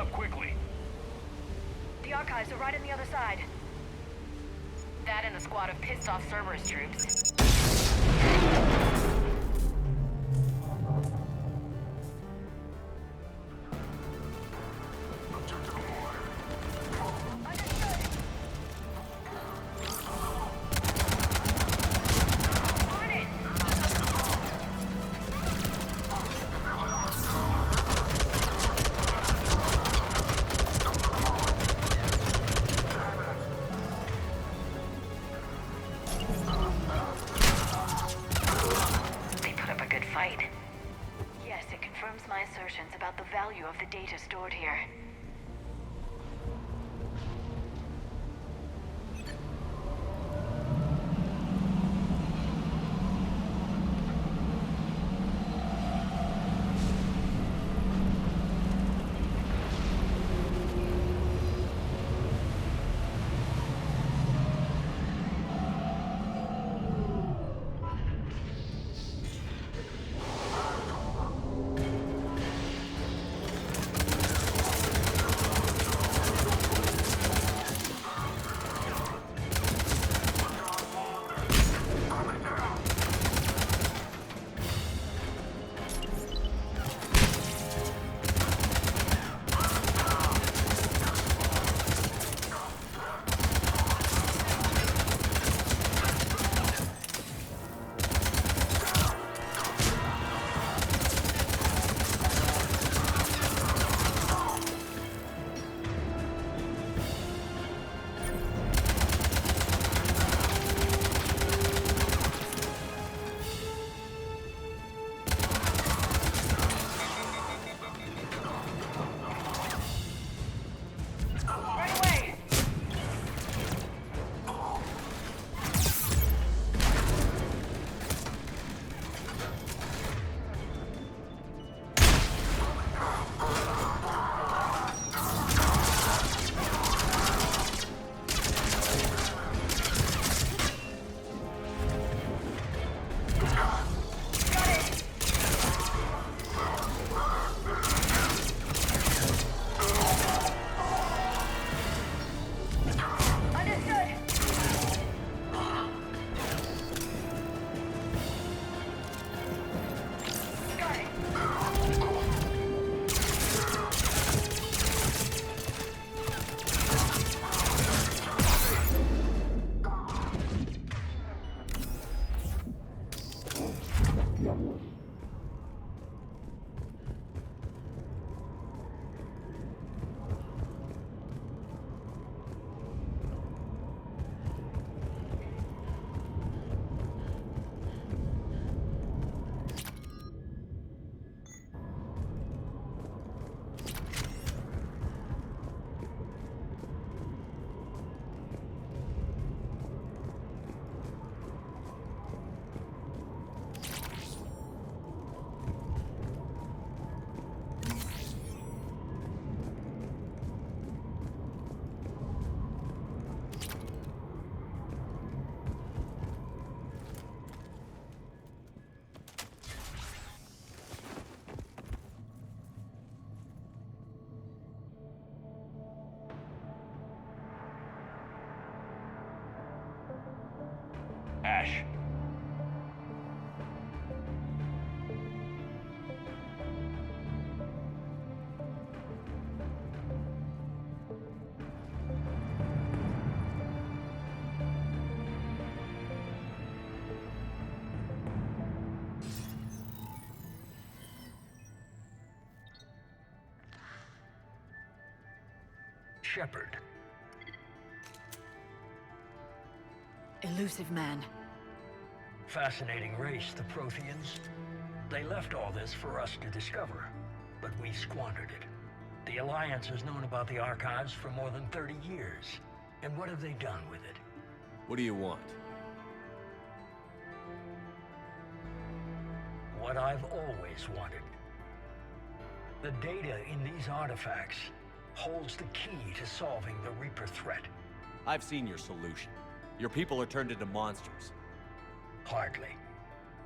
up quickly. The archives are right on the other side. That and a squad of pissed-off Cerberus troops. Yes, it confirms my assertions about the value of the data stored here. Ash. Shepard. Elusive man. Fascinating race, the Protheans. They left all this for us to discover, but we squandered it. The Alliance has known about the archives for more than 30 years. And what have they done with it? What do you want? What I've always wanted. The data in these artifacts holds the key to solving the Reaper threat. I've seen your solution. Your people are turned into monsters. Hardly.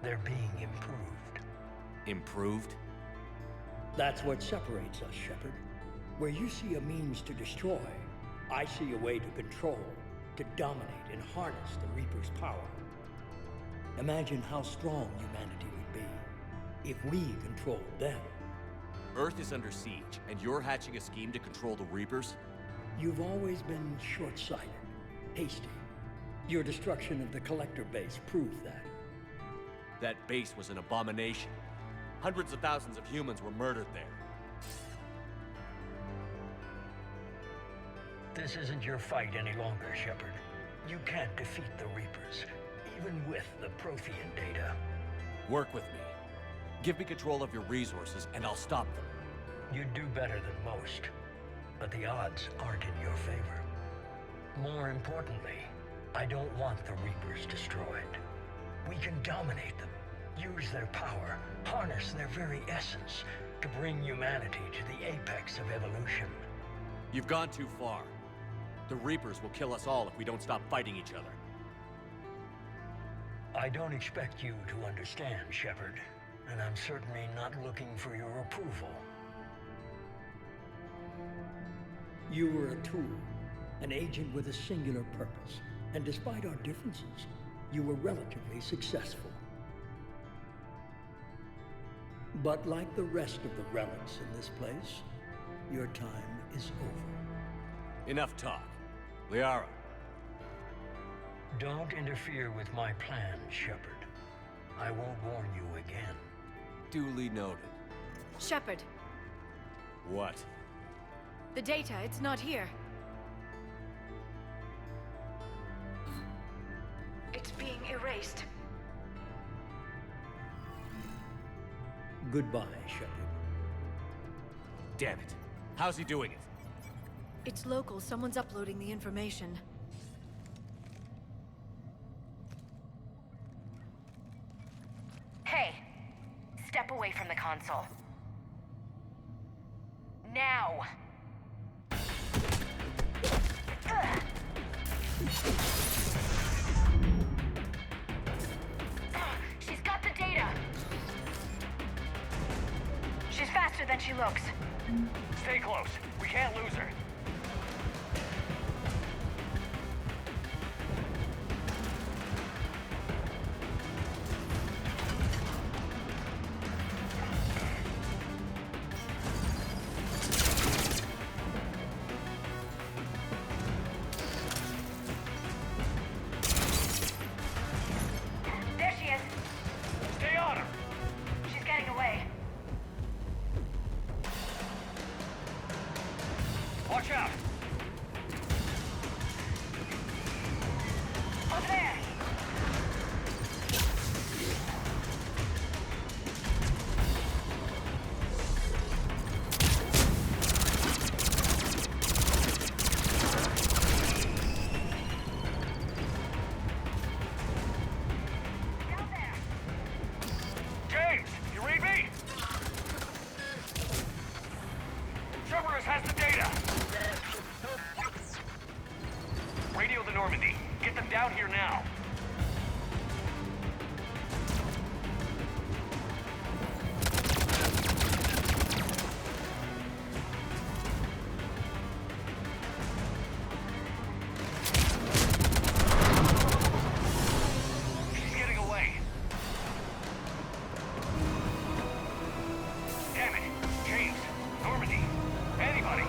They're being improved. Improved? That's what separates us, Shepard. Where you see a means to destroy, I see a way to control, to dominate and harness the Reaper's power. Imagine how strong humanity would be if we controlled them. Earth is under siege, and you're hatching a scheme to control the Reapers? You've always been short-sighted, hasty. Your destruction of the Collector base proved that. That base was an abomination. Hundreds of thousands of humans were murdered there. This isn't your fight any longer, Shepard. You can't defeat the Reapers, even with the Prothean data. Work with me. Give me control of your resources, and I'll stop them. You'd do better than most, but the odds aren't in your favor. More importantly, I don't want the Reapers destroyed. We can dominate them, use their power, harness their very essence to bring humanity to the apex of evolution. You've gone too far. The Reapers will kill us all if we don't stop fighting each other. I don't expect you to understand, Shepard, and I'm certainly not looking for your approval. You were a tool, an agent with a singular purpose, and despite our differences, you were relatively successful. But like the rest of the relics in this place, your time is over. Enough talk. Liara. Don't interfere with my plan, Shepard. I won't warn you again. Duly noted. Shepard, What? the data, it's not here. It's being erased. Goodbye, Shepard. Damn it. How's he doing it? It's local. Someone's uploading the information. Hey, step away from the console. Now! She's got the data! She's faster than she looks. Stay close. We can't lose her. There she is. Stay on her! She's getting away. Watch out! Over there! Down there! James, you read me? Cerberus has the data! Radio the Normandy. Get them down here now. She's getting away. Damn it. James, Normandy, anybody.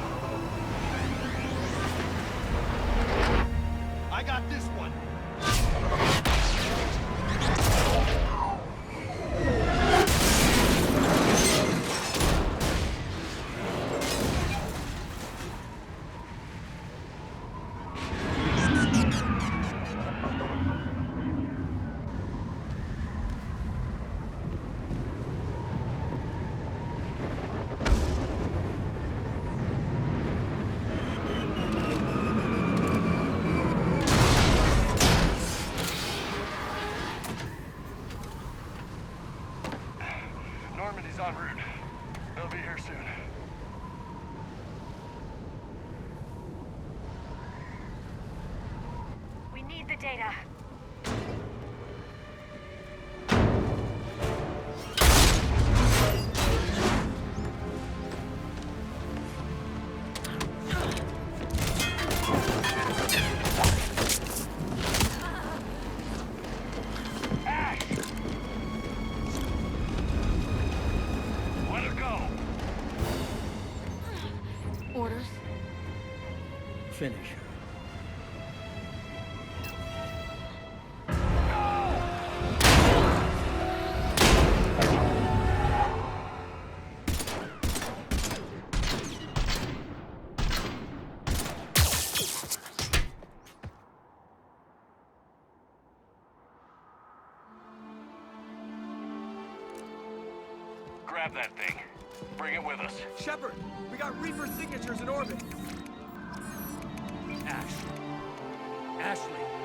I got this one. Normandy's en route. They'll be here soon. We need the data. finish her. Grab that thing. Bring it with us. Shepard, we got Reaper signatures in orbit. Ashley.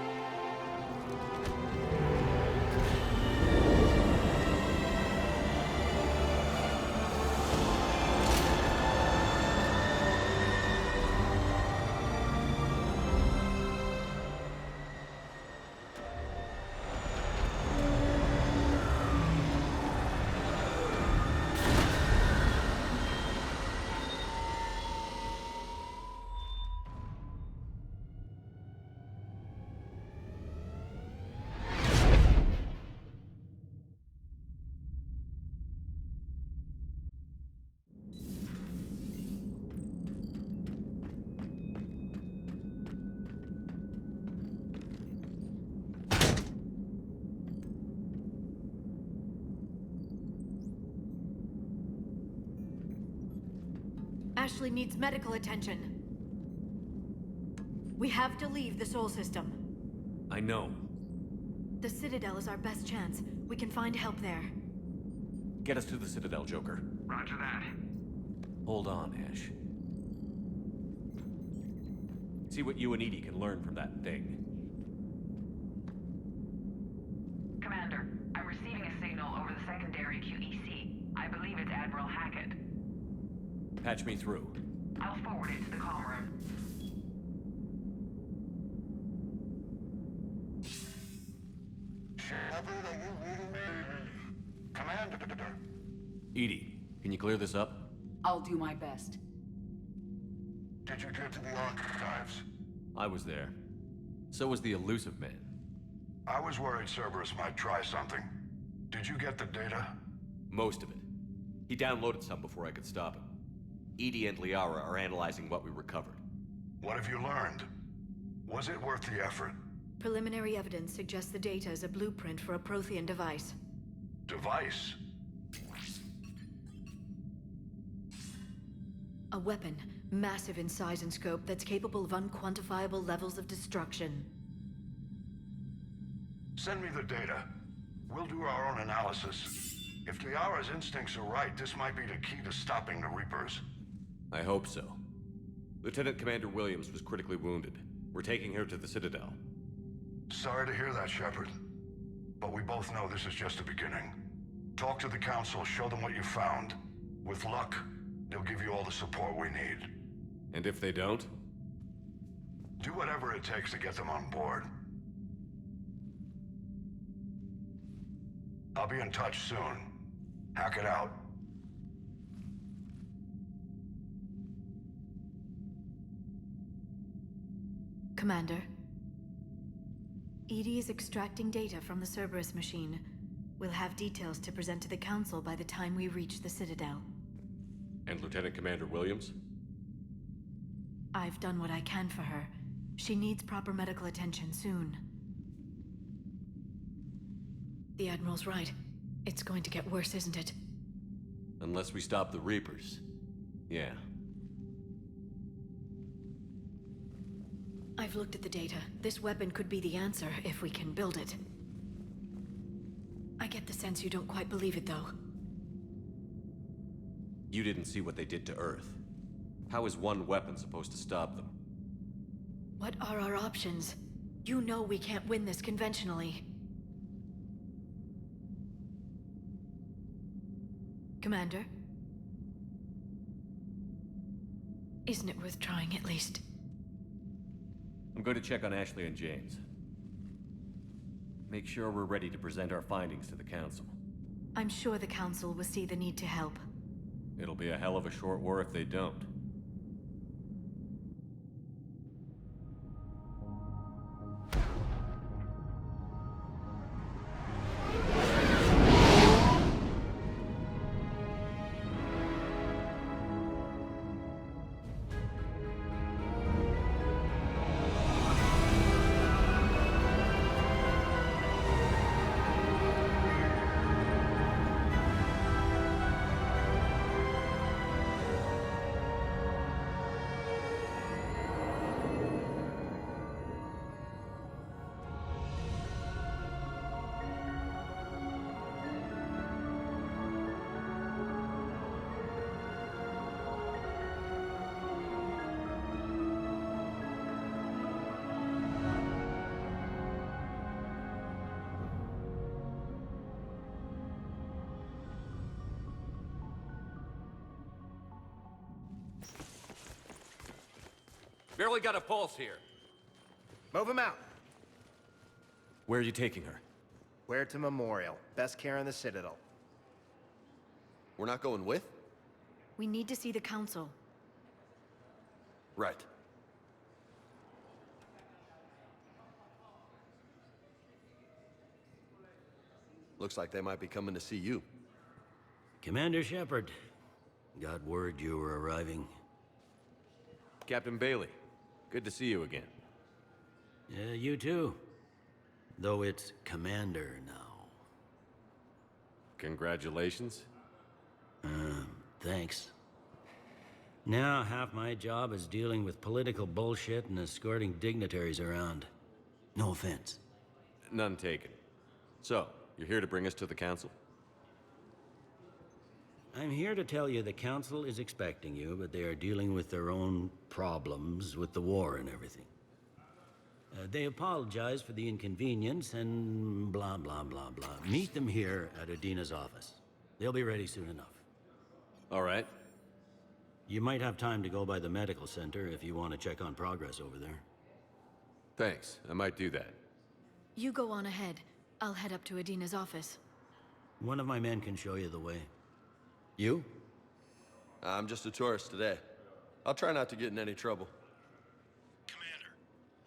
Ashley needs medical attention. We have to leave the Sol system. I know. The Citadel is our best chance. We can find help there. Get us to the Citadel, Joker. Roger that. Hold on, Ash. See what you and Edie can learn from that thing. Commander, I'm receiving a signal over the secondary QEC. I believe it's Admiral Hackett. Patch me through. I'll forward it to the comm room. Shepard, are you reading me? Commander. Edie, can you clear this up? I'll do my best. Did you get to the archives? I was there. So was the elusive man. I was worried Cerberus might try something. Did you get the data? Most of it. He downloaded some before I could stop him. Edie and Liara are analyzing what we recovered. What have you learned? Was it worth the effort? Preliminary evidence suggests the data is a blueprint for a Prothean device. Device? A weapon, massive in size and scope, that's capable of unquantifiable levels of destruction. Send me the data. We'll do our own analysis. If Liara's instincts are right, this might be the key to stopping the Reapers. I hope so. Lieutenant Commander Williams was critically wounded. We're taking her to the Citadel. Sorry to hear that, Shepard. But we both know this is just the beginning. Talk to the Council, show them what you found. With luck, they'll give you all the support we need. And if they don't? Do whatever it takes to get them on board. I'll be in touch soon. Hack it out. Commander. Edie is extracting data from the Cerberus machine. We'll have details to present to the Council by the time we reach the Citadel. And Lieutenant Commander Williams? I've done what I can for her. She needs proper medical attention soon. The Admiral's right. It's going to get worse, isn't it? Unless we stop the Reapers. Yeah. I've looked at the data. This weapon could be the answer if we can build it. I get the sense you don't quite believe it, though. You didn't see what they did to Earth. How is one weapon supposed to stop them? What are our options? You know we can't win this conventionally. Commander? Isn't it worth trying at least? I'm going to check on Ashley and James. Make sure we're ready to present our findings to the Council. I'm sure the Council will see the need to help. It'll be a hell of a short war if they don't. Barely got a pulse here. Move him out. Where are you taking her? Where to Memorial. Best care in the Citadel. We're not going with? We need to see the Council. Right. Looks like they might be coming to see you. Commander Shepard. Got word you were arriving. Captain Bailey, good to see you again. Yeah, you too. Though it's Commander now. Congratulations. Thanks. Now, half my job is dealing with political bullshit and escorting dignitaries around. No offense. None taken. So, you're here to bring us to the Council? I'm here to tell you the Council is expecting you, but they are dealing with their own problems with the war and everything. They apologize for the inconvenience and blah, blah, blah, blah. Meet them here at Adina's office. They'll be ready soon enough. All right. You might have time to go by the medical center if you want to check on progress over there. Thanks. I might do that. You go on ahead. I'll head up to Adina's office. One of my men can show you the way. You? I'm just a tourist today. I'll try not to get in any trouble. Commander,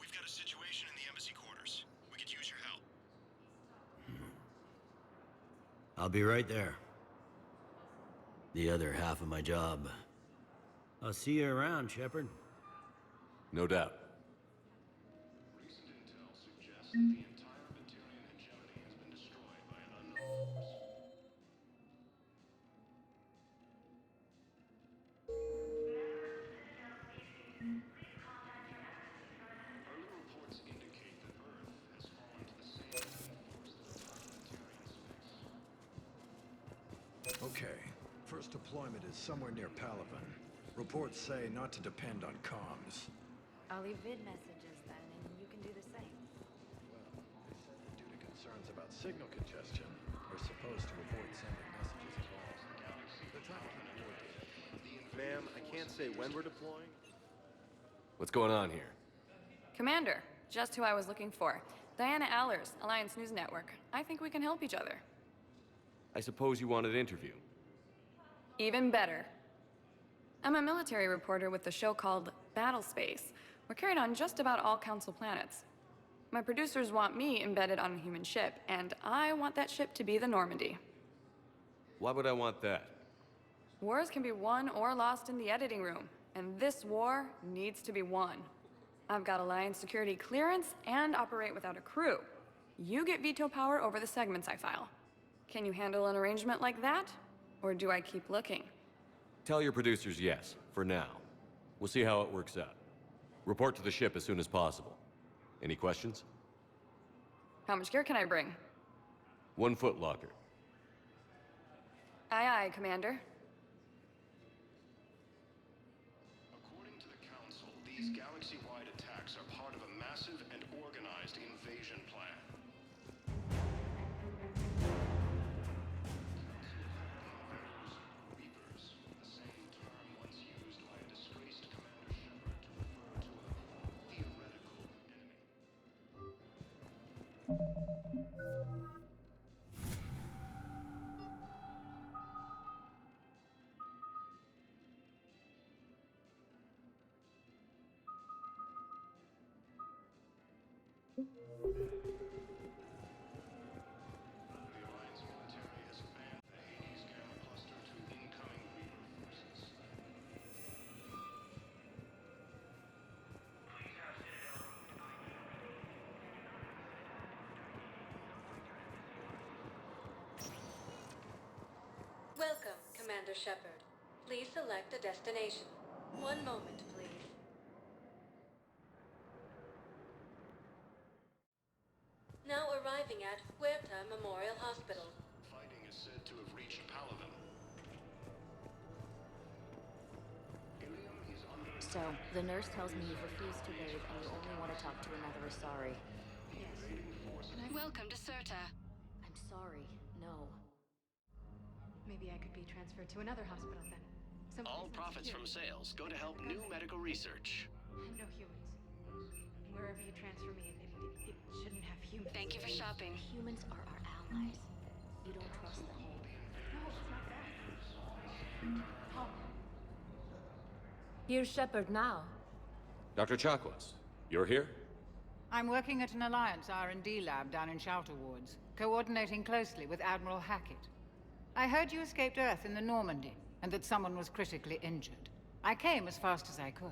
we've got a situation in the embassy quarters. We could use your help. I'll be right there. The other half of my job. I'll see you around, Shepard. No doubt. Recent intel suggests that the entire Batarian hegemony has been destroyed by an unknown force. Early reports indicate that Earth has fallen to the same force that the Batarians face. Okay. First deployment is somewhere near Palaven. Reports say not to depend on comms. I'll leave vid messages then, and you can do the same. Well, they said that due to concerns about signal congestion, we're supposed to avoid sending messages at all. They're trying to keep more data. Ma'am, I can't say when we're deploying. What's going on here? Commander, just who I was looking for. Diana Allers, Alliance News Network. I think we can help each other. I suppose you want an interview. Even better. I'm a military reporter with the show called Battle Space. We're carried on just about all Council planets. My producers want me embedded on a human ship, and I want that ship to be the Normandy. Why would I want that? Wars can be won or lost in the editing room, and this war needs to be won. I've got Alliance security clearance and operate without a crew. You get veto power over the segments I file. Can you handle an arrangement like that? Or do I keep looking? Tell your producers yes, for now. We'll see how it works out. Report to the ship as soon as possible. Any questions? How much gear can I bring? 1 foot locker. Aye, aye, Commander. According to the Council, these galaxy-wide attacks are part of a massive and organized invasion plan. Reapers, the same term once used by a disgraced Commander Shepard to refer to a theoretical enemy. The Alliance military has banned the Hades gamma cluster to incoming Reaper forces. Welcome, Commander Shepard. Please select a destination. One moment, please. Now arriving at Huerta Memorial Hospital. Fighting is said to have reached Palaven. Ilium is under So, the nurse tells me you've refused to bathe and you only want to talk to another Asari. Welcome to Serta. I'm sorry, no. Maybe I could be transferred to another hospital then. All profits from sales go to help new medical research. No humans. Wherever you transfer me, it shouldn't have humans. Thank you for shopping. Humans are our allies. You don't trust them. No, it's not that. Paul. Here's Shepard now. Dr. Chakwas, you're here? I'm working at an Alliance R&D lab down in Shelter Wards, coordinating closely with Admiral Hackett. I heard you escaped Earth in the Normandy, and that someone was critically injured. I came as fast as I could.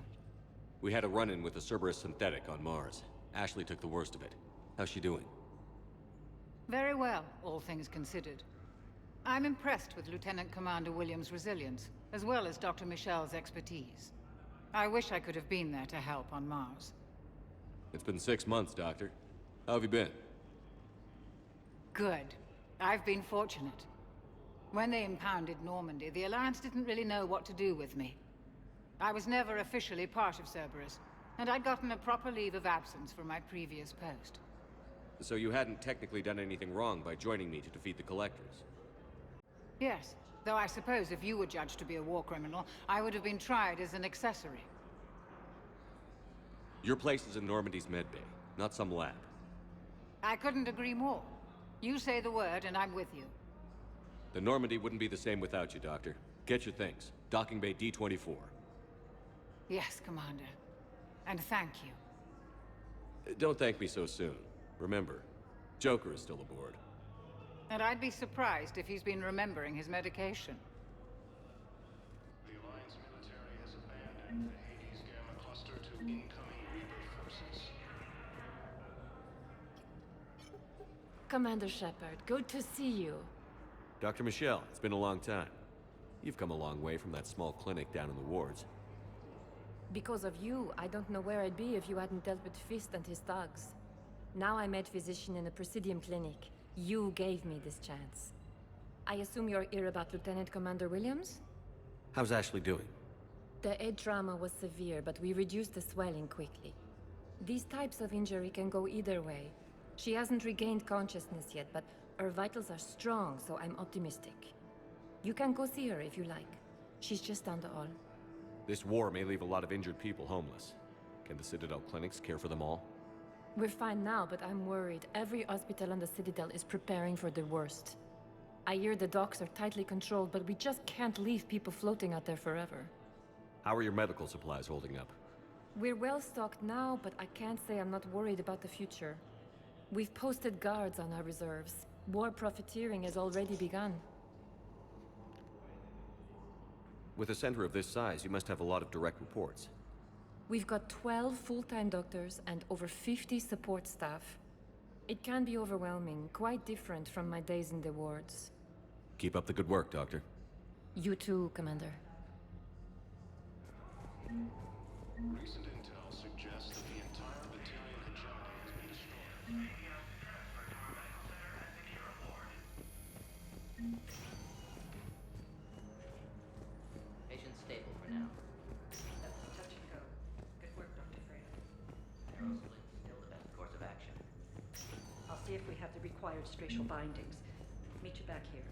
We had a run-in with a Cerberus synthetic on Mars. Ashley took the worst of it. How's she doing? Very well, all things considered. I'm impressed with Lieutenant Commander Williams' resilience, as well as Dr. Michel's expertise. I wish I could have been there to help on Mars. It's been 6 months, Doctor. How have you been? Good. I've been fortunate. When they impounded Normandy, the Alliance didn't really know what to do with me. I was never officially part of Cerberus, and I'd gotten a proper leave of absence from my previous post. So you hadn't technically done anything wrong by joining me to defeat the Collectors? Yes, though I suppose if you were judged to be a war criminal, I would have been tried as an accessory. Your place is in Normandy's medbay, not some lab. I couldn't agree more. You say the word, and I'm with you. The Normandy wouldn't be the same without you, Doctor. Get your things. Docking Bay D-24. Yes, Commander. And thank you. Don't thank me so soon. Remember, Joker is still aboard. And I'd be surprised if he's been remembering his medication. The Alliance military has abandoned the Hades Gamma cluster to incoming Reaper forces. Commander Shepard, good to see you. Dr. Michelle, it's been a long time. You've come a long way from that small clinic down in the wards. Because of you, I don't know where I'd be if you hadn't dealt with Fist and his thugs. Now I'm head physician in a Presidium clinic. You gave me this chance. I assume you're here about Lieutenant Commander Williams? How's Ashley doing? The head trauma was severe, but we reduced the swelling quickly. These types of injury can go either way. She hasn't regained consciousness yet, but her vitals are strong, so I'm optimistic. You can go see her if you like. She's just down the hall. This war may leave a lot of injured people homeless. Can the Citadel clinics care for them all? We're fine now, but I'm worried. Every hospital on the Citadel is preparing for the worst. I hear the docks are tightly controlled, but we just can't leave people floating out there forever. How are your medical supplies holding up? We're well stocked now, but I can't say I'm not worried about the future. We've posted guards on our reserves. War profiteering has already begun. With a center of this size, you must have a lot of direct reports. We've got 12 full-time doctors and over 50 support staff. It can be overwhelming, quite different from my days in the wards. Keep up the good work, Doctor. You too, Commander. Recent intel suggests that the entire battalion hegemony has been destroyed. Patient stable for now. That's touch and go. Good work, Dr. Freya. Aerosplit still the best course of action. I'll see if we have the required spatial bindings. Meet you back here.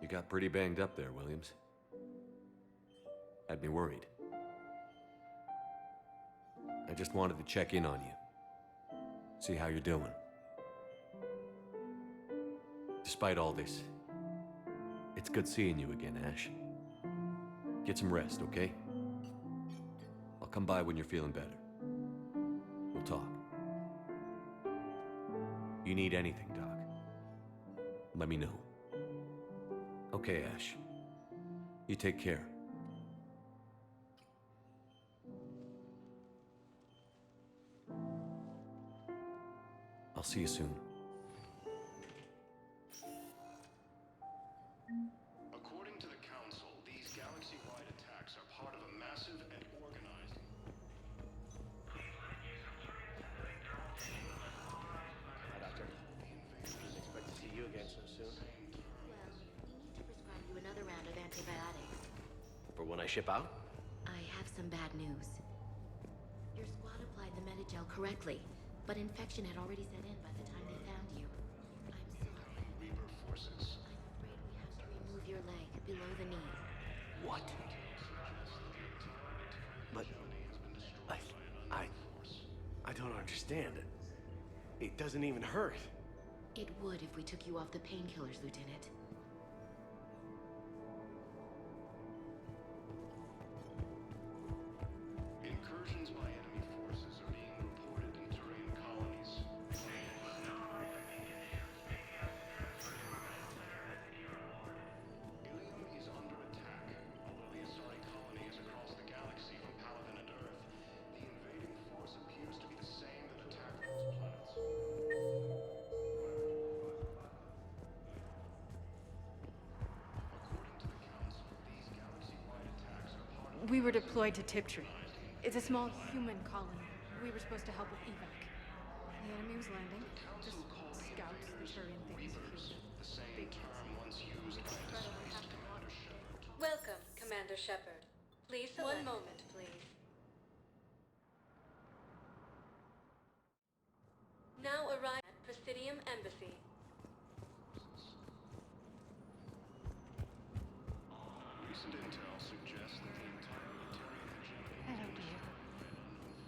You got pretty banged up there, Williams. Had me worried. I just wanted to check in on you. See how you're doing. Despite all this, it's good seeing you again, Ash. Get some rest, okay? I'll come by when you're feeling better. We'll talk. You need anything, Doc, let me know. Okay, Ash. You take care. I'll see you soon. According to the Council, these galaxy-wide attacks are part of a massive and organized... Hi, Doctor. Didn't expect to see you again so soon. Well, we need to prescribe you another round of antibiotics. For when I ship out? I have some bad news. Your squad applied the Metagel correctly, but infection had already set in by the time they found you. I'm sorry. Reaper forces. I'm afraid we have to remove your leg below the knee. What? But I don't understand. It doesn't even hurt. It would if we took you off the painkillers, Lieutenant. Incursions by enemy forces are being reported in terrain colonies. Ilium is under attack. Although the Asari colony is across the galaxy from Paladin and Earth, the invading force appears to be the same that attacked those planets. According to the Council, these galaxy-wide attacks are part of We were deployed to Tiptree. It's a small human colony. We were supposed to help with evac. The enemy was landing. Just scouts, Turian things. the same term once used by disgraced Commander Shepard. Welcome, Commander Shepard. Please select. One moment, please. Now arrive at Presidium Embassy. Recent intel suggests that the entire Batarian hegemony Hello, dear.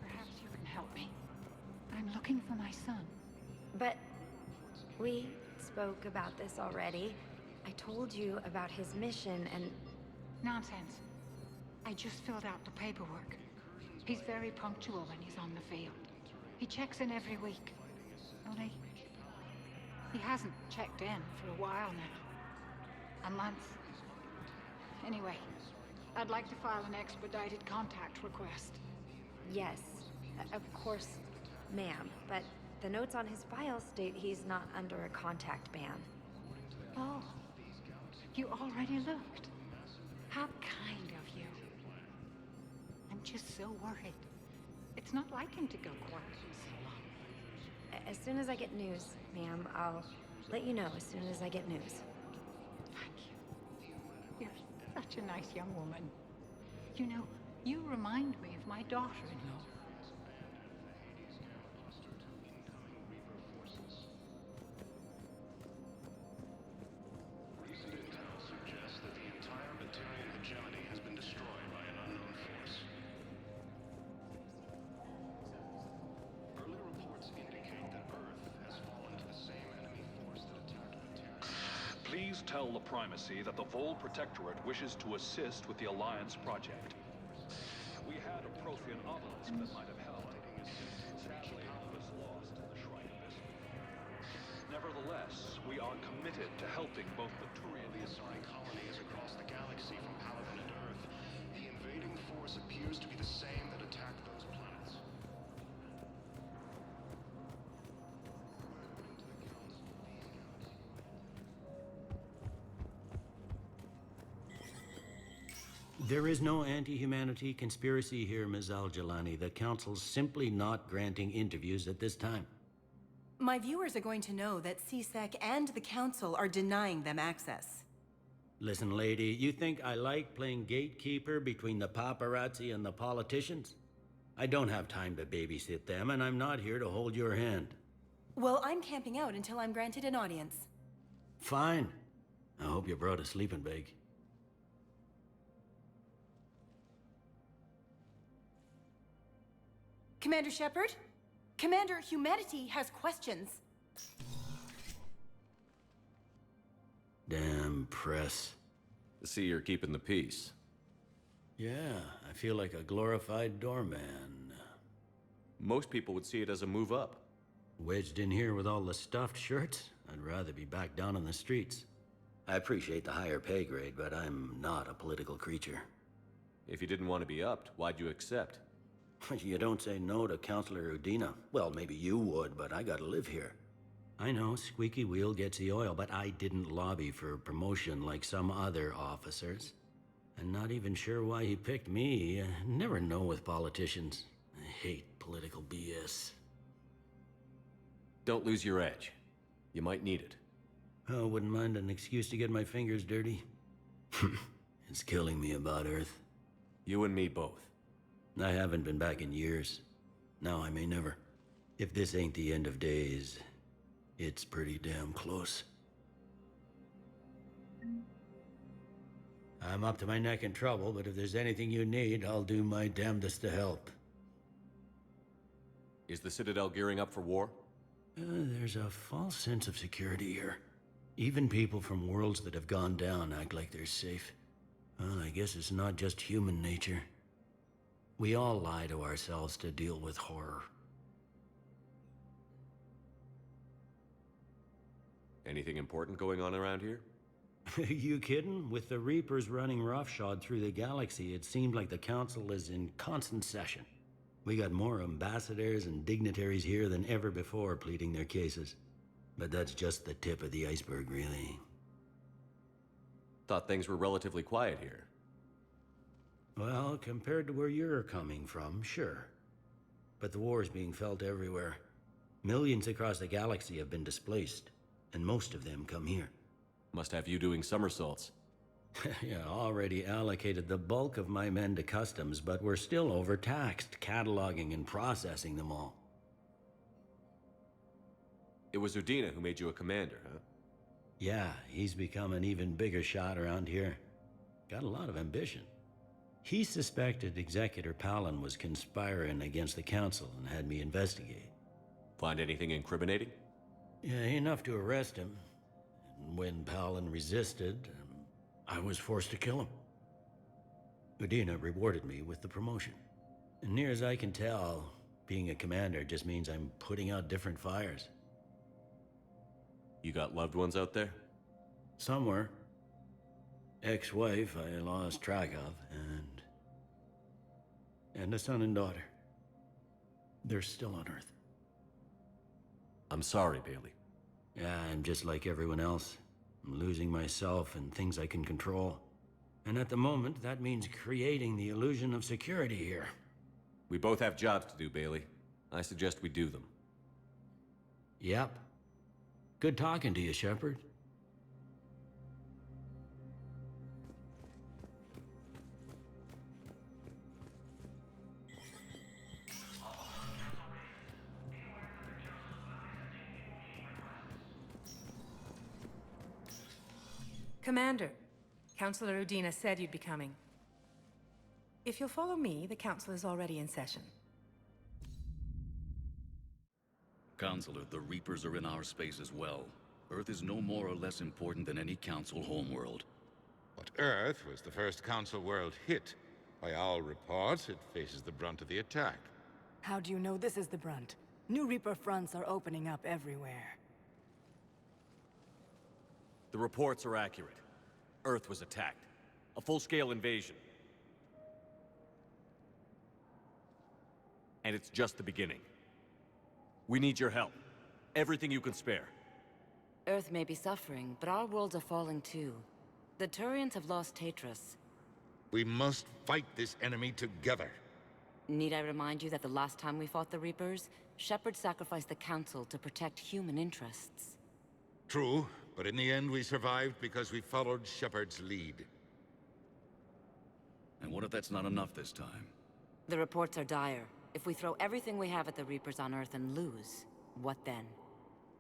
Perhaps you can help me. I'm looking for my son. But we spoke about this already. I told you about his mission and... Nonsense. I just filled out the paperwork. He's very punctual when he's on the field. He checks in every week. Only... he hasn't checked in for a while now. A month. Anyway, I'd like to file an expedited contact request. Yes, of course, ma'am. But the notes on his file state he's not under a contact ban. Oh, you already looked. How kind of you. I'm just so worried. It's not like him to go quiet for so long. As soon as I get news, ma'am, I'll let you know as soon as I get news. Thank you. You're such a nice young woman. You know, you remind me of my daughter-in-law. Recent intel suggests that the entire Batarian hegemony has been destroyed by an unknown force. Early reports indicate that Earth has fallen to the same enemy force that attacked Batarian. Please tell the Primacy that the Vol Protectorate wishes to assist with the Alliance project. We had a Prothean obelisk that might have helped. Sadly, it was lost in the Shrine Abyss. Nevertheless, we are committed to helping both the Turian The Asari colony is across the galaxy from Paladin and Earth. The invading force appears to be the same that attacked those planets. There is no anti-humanity conspiracy here, Ms. Al-Jalani. The Council's simply not granting interviews at this time. My viewers are going to know that CSEC and the Council are denying them access. Listen, lady, you think I like playing gatekeeper between the paparazzi and the politicians? I don't have time to babysit them, and I'm not here to hold your hand. Well, I'm camping out until I'm granted an audience. Fine. I hope you brought a sleeping bag. Commander Shepard? Commander, humanity has questions. Damn press. I see you're keeping the peace. Yeah, I feel like a glorified doorman. Most people would see it as a move up. Wedged in here with all the stuffed shirts, I'd rather be back down on the streets. I appreciate the higher pay grade, but I'm not a political creature. If you didn't want to be upped, why'd you accept? You don't say no to Counselor Udina. Well, maybe you would, but I gotta live here. I know, squeaky wheel gets the oil, but I didn't lobby for promotion like some other officers. And not even sure why he picked me. Never know with politicians. I hate political BS. Don't lose your edge. You might need it. Oh, wouldn't mind an excuse to get my fingers dirty. It's killing me about Earth. You and me both. I haven't been back in years. Now I may never. If this ain't the end of days, it's pretty damn close. I'm up to my neck in trouble, but if there's anything you need, I'll do my damnedest to help. Is the Citadel gearing up for war? There's a false sense of security here. Even people from worlds that have gone down act like they're safe. Well, I guess it's not just human nature. We all lie to ourselves to deal with horror. Anything important going on around here? You kidding? With the Reapers running roughshod through the galaxy, it seemed like the Council is in constant session. We got more ambassadors and dignitaries here than ever before pleading their cases. But that's just the tip of the iceberg, really. Thought things were relatively quiet here. Well, compared to where you're coming from, sure. But the war's being felt everywhere. Millions across the galaxy have been displaced, and most of them come here. Must have you doing somersaults. Yeah, already allocated the bulk of my men to customs, but we're still overtaxed, cataloging and processing them all. It was Udina who made you a commander, huh? Yeah, he's become an even bigger shot around here. Got a lot of ambition. He suspected Executor Palin was conspiring against the Council and had me investigate. Find anything incriminating? Yeah, enough to arrest him. And when Palin resisted, I was forced to kill him. Udina rewarded me with the promotion. And near as I can tell, being a commander just means I'm putting out different fires. You got loved ones out there? Somewhere. Ex-wife I lost track of, and a son and daughter. They're still on Earth. I'm sorry, Bailey. Yeah, I'm just like everyone else. I'm losing myself and things I can control. And at the moment, that means creating the illusion of security here. We both have jobs to do, Bailey. I suggest we do them. Yep. Good talking to you, Shepard. Commander, Councilor Udina said you'd be coming. If you'll follow me, the Council is already in session. Counselor, the Reapers are in our space as well. Earth is no more or less important than any Council homeworld. But Earth was the first Council world hit. By all reports, it faces the brunt of the attack. How do you know this is the brunt? New Reaper fronts are opening up everywhere. The reports are accurate. Earth was attacked. A full-scale invasion. And it's just the beginning. We need your help. Everything you can spare. Earth may be suffering, but our worlds are falling too. The Turians have lost Tatris. We must fight this enemy together. Need I remind you that the last time we fought the Reapers, Shepard sacrificed the Council to protect human interests? True, but in the end we survived because we followed Shepard's lead. And what if that's not enough this time? The reports are dire. If we throw everything we have at the Reapers on Earth and lose, what then?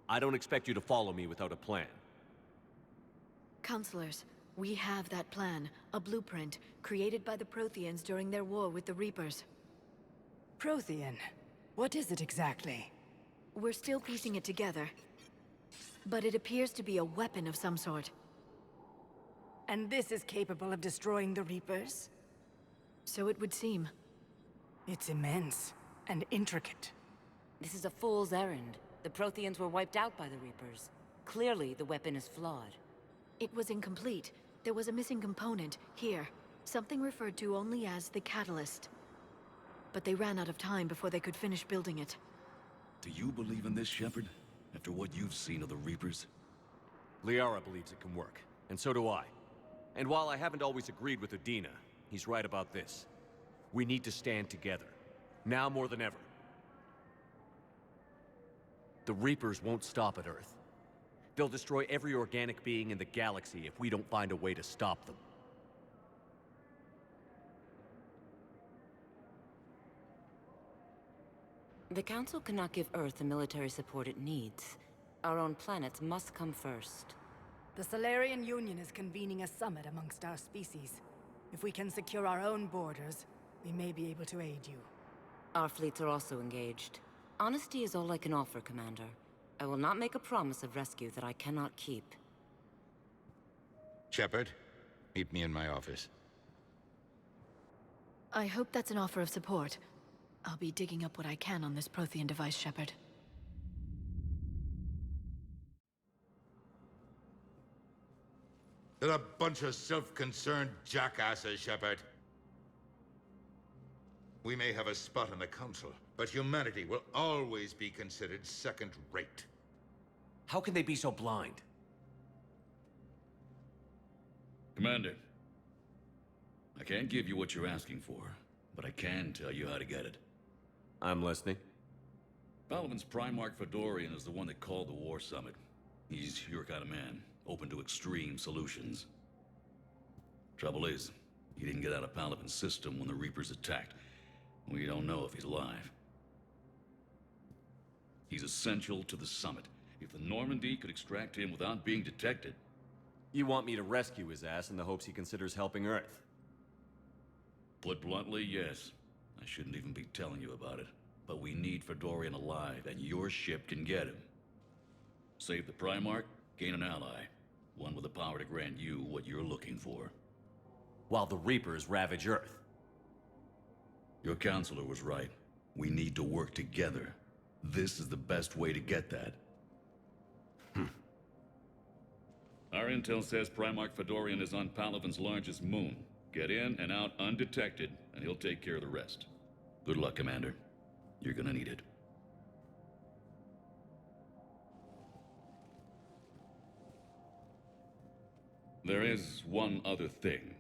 I don't expect you to follow me without a plan. Counselors, we have that plan, a blueprint, created by the Protheans during their war with the Reapers. Prothean? What is it exactly? We're still piecing it together. But it appears to be a weapon of some sort. And this is capable of destroying the Reapers? So it would seem. It's immense and intricate. This is a fool's errand. The Protheans were wiped out by the Reapers. Clearly, the weapon is flawed. It was incomplete. There was a missing component, here. Something referred to only as the catalyst. But they ran out of time before they could finish building it. Do you believe in this, Shepard? After what you've seen of the Reapers? Liara believes it can work, and so do I. And while I haven't always agreed with Udina, he's right about this. We need to stand together. Now more than ever. The Reapers won't stop at Earth. They'll destroy every organic being in the galaxy if we don't find a way to stop them. The Council cannot give Earth the military support it needs. Our own planets must come first. The Solarian Union is convening a summit amongst our species. If we can secure our own borders, we may be able to aid you. Our fleets are also engaged. Honesty is all I can offer, Commander. I will not make a promise of rescue that I cannot keep. Shepard, meet me in my office. I hope that's an offer of support. I'll be digging up what I can on this Prothean device, Shepard. They're a bunch of self-concerned jackasses, Shepard. We may have a spot in the Council, but humanity will always be considered second-rate. How can they be so blind? Commander, I can't give you what you're asking for, but I can tell you how to get it. I'm listening. Palaven's Primarch Fedorian is the one that called the War Summit. He's your kind of man, open to extreme solutions. Trouble is, he didn't get out of Palaven's system when the Reapers attacked. We don't know if he's alive. He's essential to the summit. If the Normandy could extract him without being detected... You want me to rescue his ass in the hopes he considers helping Earth? Put bluntly, yes. I shouldn't even be telling you about it. But we need Fedorian alive, and your ship can get him. Save the Primarch, gain an ally. One with the power to grant you what you're looking for. While the Reapers ravage Earth. Your counselor was right. We need to work together. This is the best way to get that. Our intel says Primarch Fedorian is on Palaven's largest moon. Get in and out undetected, and he'll take care of the rest. Good luck, Commander. You're gonna need it. There is one other thing.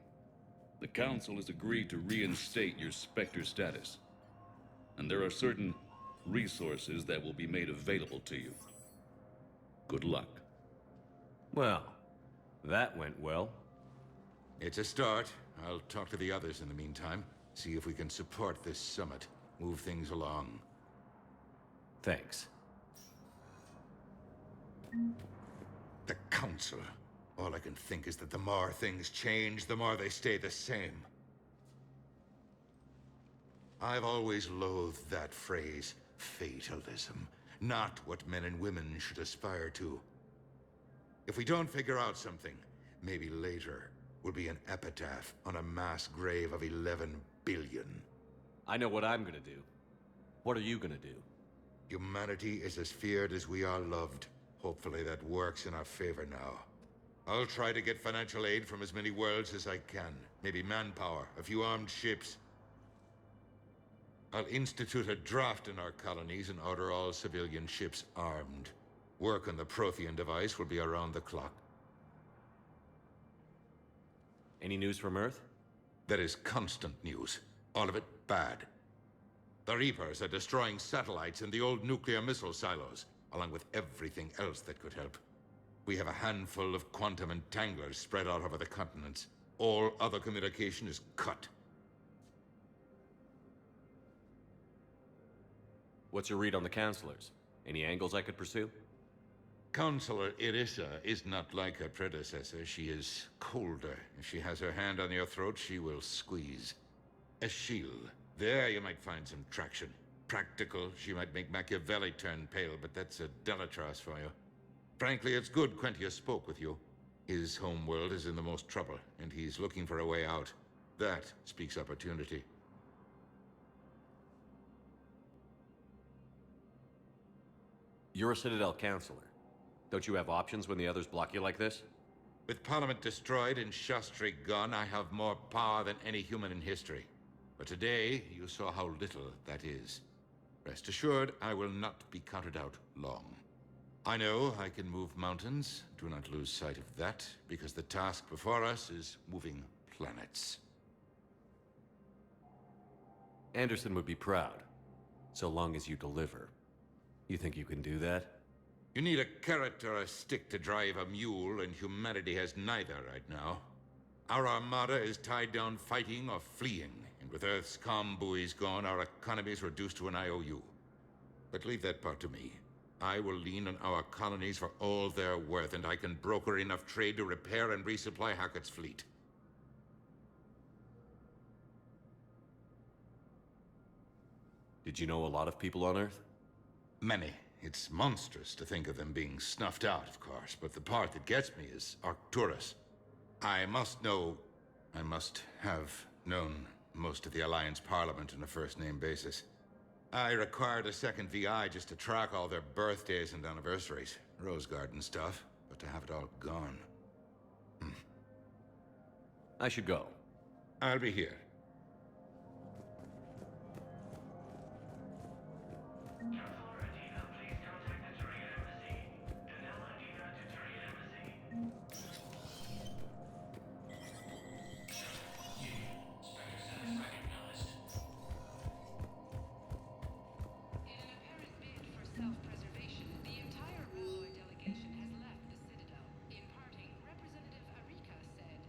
The Council has agreed to reinstate your Spectre status. And there are certain resources that will be made available to you. Good luck. Well, that went well. It's a start. I'll talk to the others in the meantime. See if we can support this summit. Move things along. Thanks. The Council. All I can think is that the more things change, the more they stay the same. I've always loathed that phrase, fatalism. Not what men and women should aspire to. If we don't figure out something, maybe later will be an epitaph on a mass grave of 11 billion. I know what I'm gonna do. What are you gonna do? Humanity is as feared as we are loved. Hopefully that works in our favor now. I'll try to get financial aid from as many worlds as I can. Maybe manpower, a few armed ships. I'll institute a draft in our colonies and order all civilian ships armed. Work on the Prothean device will be around the clock. Any news from Earth? There is constant news. All of it bad. The Reapers are destroying satellites and the old nuclear missile silos, along with everything else that could help. We have a handful of quantum entanglers spread out over the continents. All other communication is cut. What's your read on the counselors? Any angles I could pursue? Counselor Irissa is not like her predecessor. She is colder. If she has her hand on your throat, she will squeeze. Eschil. There you might find some traction. Practical, she might make Machiavelli turn pale, but that's a Delatras for you. Frankly, it's good Quentius spoke with you. His homeworld is in the most trouble, and he's looking for a way out. That speaks opportunity. You're a Citadel counselor. Don't you have options when the others block you like this? With Parliament destroyed and Shastri gone, I have more power than any human in history. But today, you saw how little that is. Rest assured, I will not be counted out long. I know I can move mountains. Do not lose sight of that, because the task before us is moving planets. Anderson would be proud, so long as you deliver. You think you can do that? You need a carrot or a stick to drive a mule, and humanity has neither right now. Our armada is tied down fighting or fleeing, and with Earth's comm buoys gone, our economy is reduced to an IOU. But leave that part to me. I will lean on our colonies for all they're worth, and I can broker enough trade to repair and resupply Hackett's fleet. Did you know a lot of people on Earth? Many. It's monstrous to think of them being snuffed out, of course, but the part that gets me is Arcturus. I must have known most of the Alliance Parliament on a first-name basis. I required a second VI just to track all their birthdays and anniversaries. Rose Garden stuff, but to have it all gone. I should go. I'll be here. Self-preservation, the entire Ralloy delegation has left the Citadel. In parting, Representative Arika said,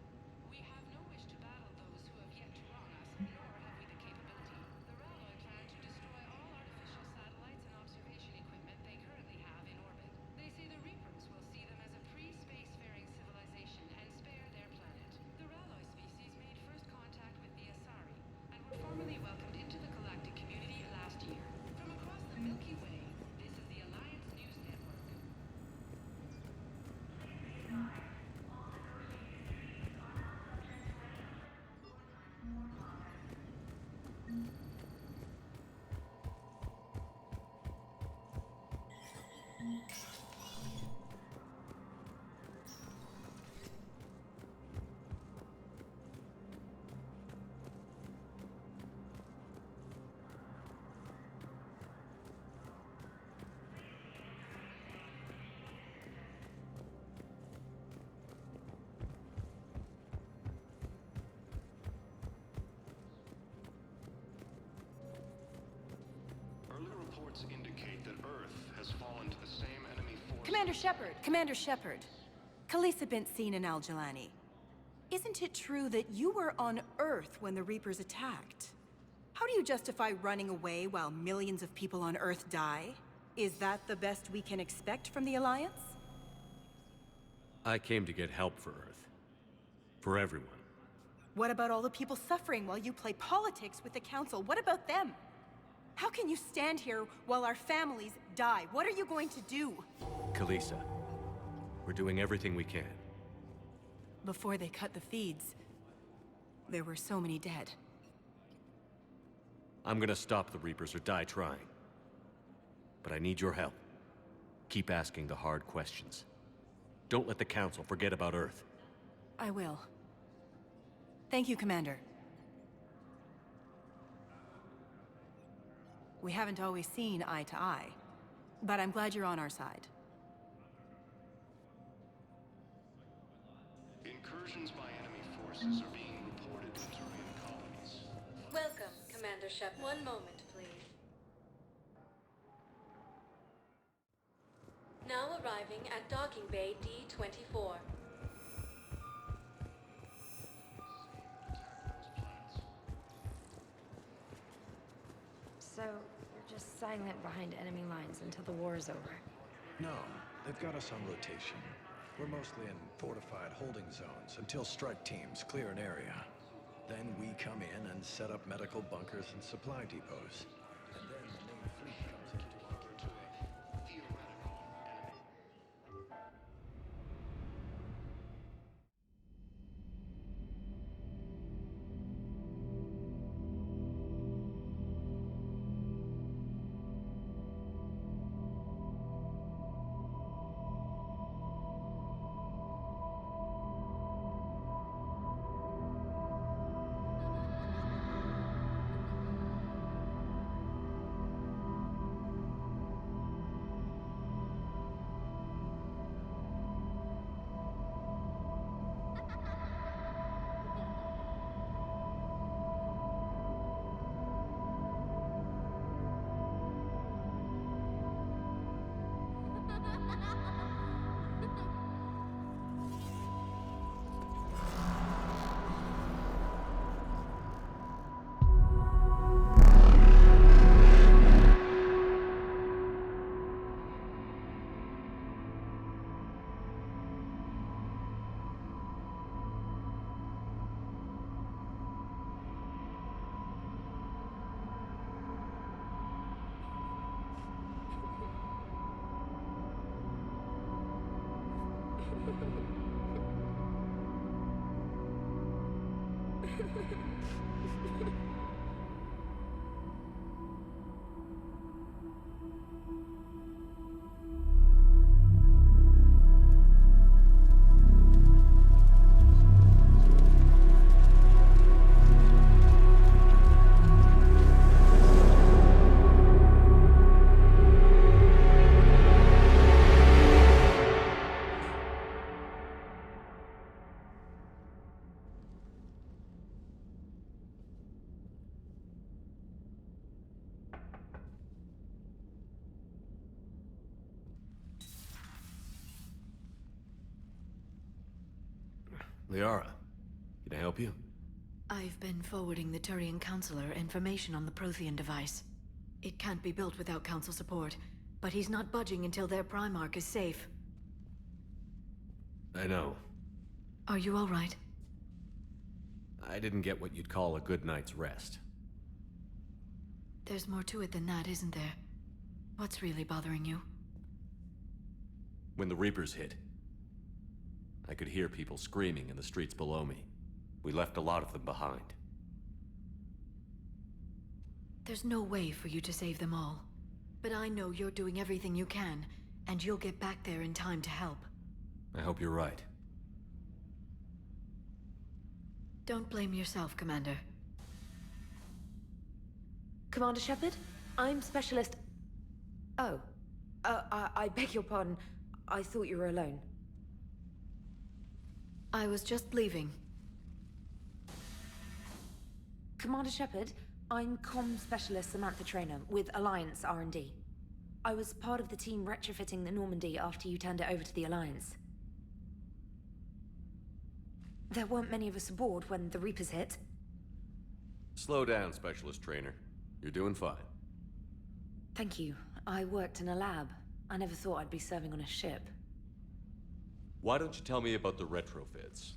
"We have no wish to battle those who have yet to wrong us, nor have we the capability. The Ralloy plan to destroy all artificial satellites and observation equipment they currently have in orbit. They say the Reapers will see them as a pre-spacefaring civilization and spare their planet. The Ralloy species made first contact with the Asari, and were formally welcomed into the galactic community last year. From across the Milky Way, reports indicate that Earth has fallen to the same enemy force. Commander Shepard. Khalisah bint Seen and Al-Jalani. Isn't it true that you were on Earth when the Reapers attacked? How do you justify running away while millions of people on Earth die? Is that the best we can expect from the Alliance? I came to get help for Earth. For everyone. What about all the people suffering while you play politics with the Council? What about them? How can you stand here while our families die? What are you going to do? Khalisah, we're doing everything we can. Before they cut the feeds, there were so many dead. I'm gonna stop the Reapers or die trying. But I need your help. Keep asking the hard questions. Don't let the Council forget about Earth. I will. Thank you, Commander. We haven't always seen eye to eye, but I'm glad you're on our side. Incursions by enemy forces are being reported in Turian colonies. Welcome, Commander Shep. One moment, please. Now arriving at Docking Bay D-24. So, you're just silent behind enemy lines until the war is over? No, they've got us on rotation. We're mostly in fortified holding zones until strike teams clear an area. Then we come in and set up medical bunkers and supply depots. And then the main fleet comes into our theoretical enemy. Liara, can I help you? I've been forwarding the Turian Counselor information on the Prothean device. It can't be built without Council support, but he's not budging until their Primarch is safe. I know. Are you all right? I didn't get what you'd call a good night's rest. There's more to it than that, isn't there? What's really bothering you? When the Reapers hit, I could hear people screaming in the streets below me. We left a lot of them behind. There's no way for you to save them all. But I know you're doing everything you can, and you'll get back there in time to help. I hope you're right. Don't blame yourself, Commander. Commander Shepard? I'm Specialist... Oh. I beg your pardon. I thought you were alone. I was just leaving. Commander Shepard, I'm Comm Specialist Samantha Traynor with Alliance R&D. I was part of the team retrofitting the Normandy after you turned it over to the Alliance. There weren't many of us aboard when the Reapers hit. Slow down, Specialist Trainer. You're doing fine. Thank you. I worked in a lab. I never thought I'd be serving on a ship. Why don't you tell me about the retrofits?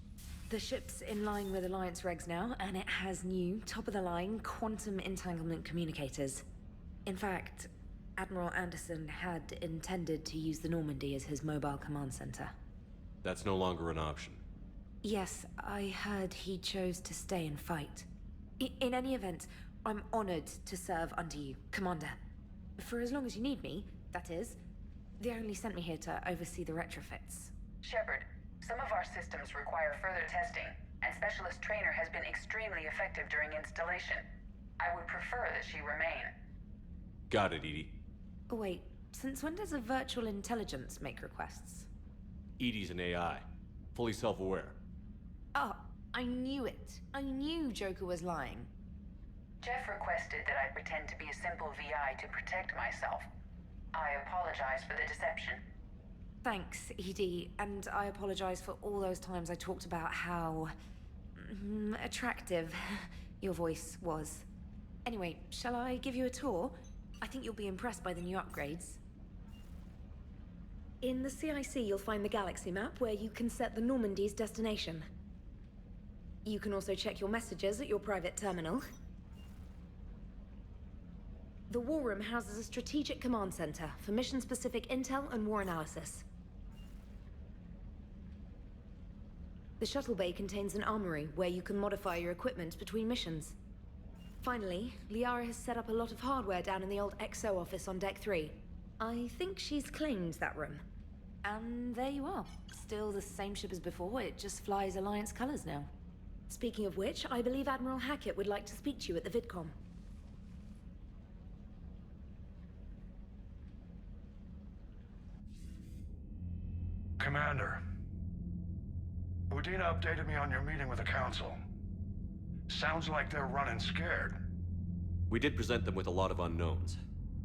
The ship's in line with Alliance regs now, and it has new, top-of-the-line, quantum entanglement communicators. In fact, Admiral Anderson had intended to use the Normandy as his mobile command center. That's no longer an option. Yes, I heard he chose to stay and fight. In any event, I'm honored to serve under you, Commander. For as long as you need me, that is. They only sent me here to oversee the retrofits. Shepard, some of our systems require further testing, and Specialist Trainer has been extremely effective during installation. I would prefer that she remain. Got it, EDI. Oh, wait, since when does a virtual intelligence make requests? EDI's an AI. Fully self-aware. Oh, I knew it. I knew Joker was lying. Jeff requested that I pretend to be a simple VI to protect myself. I apologize for the deception. Thanks, ED, and I apologize for all those times I talked about how... attractive your voice was. Anyway, shall I give you a tour? I think you'll be impressed by the new upgrades. In the CIC, you'll find the galaxy map where you can set the Normandy's destination. You can also check your messages at your private terminal. The War Room houses a strategic command center for mission-specific intel and war analysis. The shuttle bay contains an armory where you can modify your equipment between missions. Finally, Liara has set up a lot of hardware down in the old XO office on Deck 3. I think she's claimed that room. And there you are. Still the same ship as before, it just flies Alliance colors now. Speaking of which, I believe Admiral Hackett would like to speak to you at the VidCom. Commander, Udina updated me on your meeting with the Council. Sounds like they're running scared. We did present them with a lot of unknowns.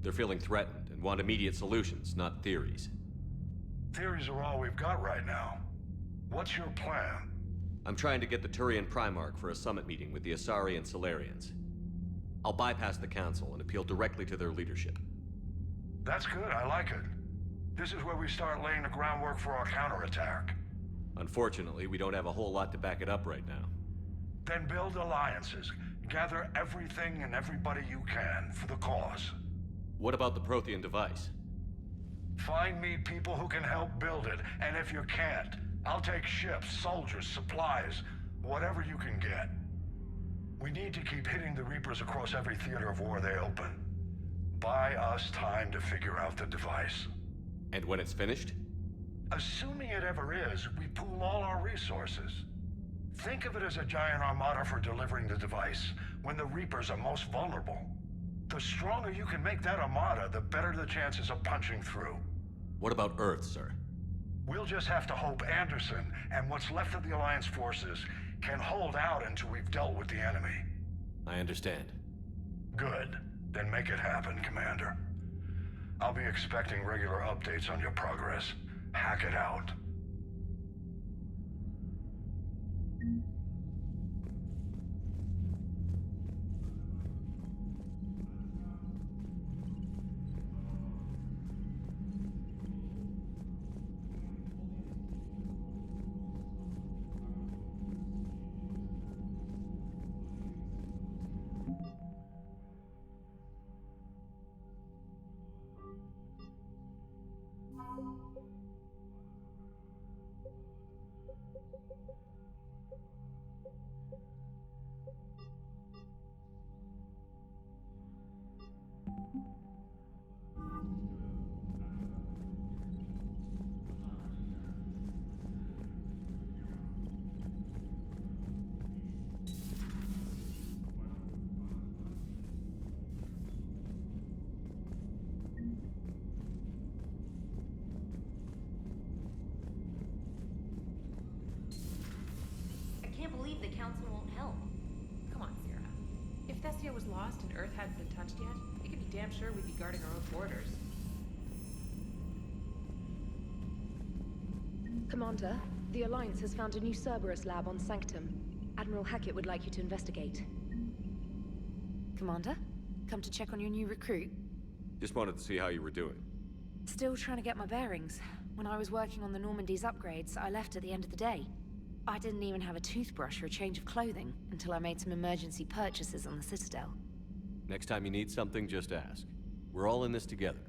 They're feeling threatened and want immediate solutions, not theories. Theories are all we've got right now. What's your plan? I'm trying to get the Turian Primarch for a summit meeting with the Asari and Solarians. I'll bypass the Council and appeal directly to their leadership. That's good, I like it. This is where we start laying the groundwork for our counterattack. Unfortunately, we don't have a whole lot to back it up right now. Then build alliances. Gather everything and everybody you can for the cause. What about the Prothean device? Find me people who can help build it, and if you can't, I'll take ships, soldiers, supplies, whatever you can get. We need to keep hitting the Reapers across every theater of war they open. Buy us time to figure out the device. And when it's finished? Assuming it ever is, we pool all our resources. Think of it as a giant armada for delivering the device when the Reapers are most vulnerable. The stronger you can make that armada, the better the chances of punching through. What about Earth, sir? We'll just have to hope Anderson and what's left of the Alliance forces can hold out until we've dealt with the enemy. I understand. Good. Then make it happen, Commander. I'll be expecting regular updates on your progress. Hack it out. I can't believe the Council won't help. Come on, Sarah. If Thessia was lost and Earth hadn't been touched yet, we could be damn sure we'd be guarding our own borders. Commander, the Alliance has found a new Cerberus lab on Sanctum. Admiral Hackett would like you to investigate. Commander, come to check on your new recruit? Just wanted to see how you were doing. Still trying to get my bearings. When I was working on the Normandy's upgrades, I left at the end of the day. I didn't even have a toothbrush or a change of clothing until I made some emergency purchases on the Citadel. Next time you need something, just ask. We're all in this together.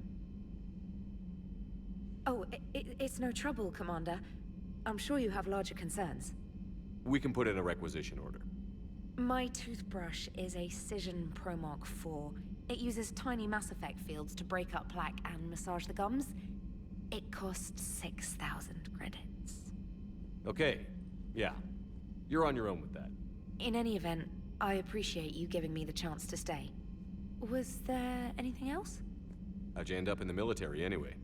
Oh, it's no trouble, Commander. I'm sure you have larger concerns. We can put in a requisition order. My toothbrush is a Cision Pro Mark IV. It uses tiny Mass Effect fields to break up plaque and massage the gums. It costs 6,000 credits. Okay, yeah. You're on your own with that. In any event, I appreciate you giving me the chance to stay. Was there anything else? How'd you end up in the military anyway?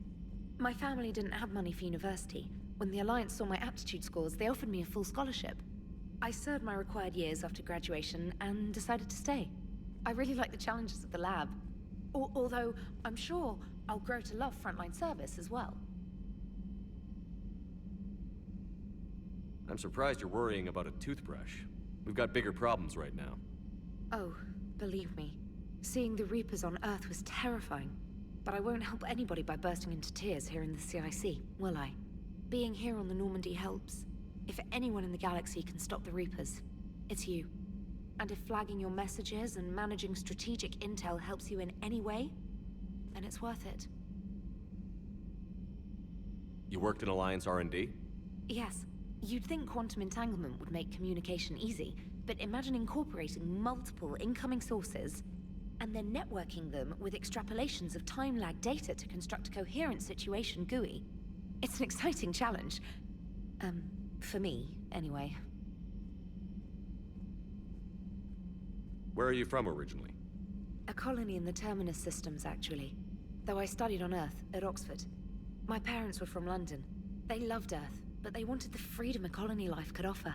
My family didn't have money for university. When the Alliance saw my aptitude scores, they offered me a full scholarship. I served my required years after graduation and decided to stay. I really like the challenges of the lab. Although, I'm sure I'll grow to love frontline service as well. I'm surprised you're worrying about a toothbrush. We've got bigger problems right now. Oh, believe me. Seeing the Reapers on Earth was terrifying. But I won't help anybody by bursting into tears here in the CIC, will I? Being here on the Normandy helps. If anyone in the galaxy can stop the Reapers, it's you. And if flagging your messages and managing strategic intel helps you in any way, then it's worth it. You worked in Alliance R&D? Yes. You'd think quantum entanglement would make communication easy, but imagine incorporating multiple incoming sources and then networking them with extrapolations of time-lag data to construct a coherent situation GUI. It's an exciting challenge. For me, anyway. Where are you from originally? A colony in the Terminus systems, actually. Though I studied on Earth, at Oxford. My parents were from London. They loved Earth, but they wanted the freedom a colony life could offer.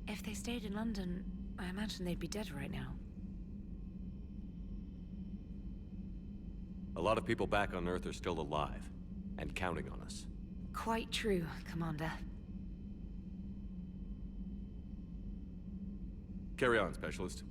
If they stayed in London, I imagine they'd be dead right now. A lot of people back on Earth are still alive, and counting on us. Quite true, Commander. Carry on, Specialist.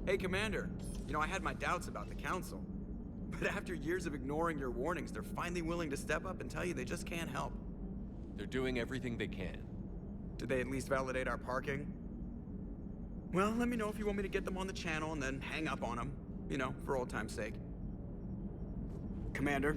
Hey, Commander. You know, I had my doubts about the Council. But after years of ignoring your warnings, they're finally willing to step up and tell you they just can't help. They're doing everything they can. Did they at least validate our parking? Well, let me know if you want me to get them on the channel and then hang up on them. You know, for old time's sake. Commander,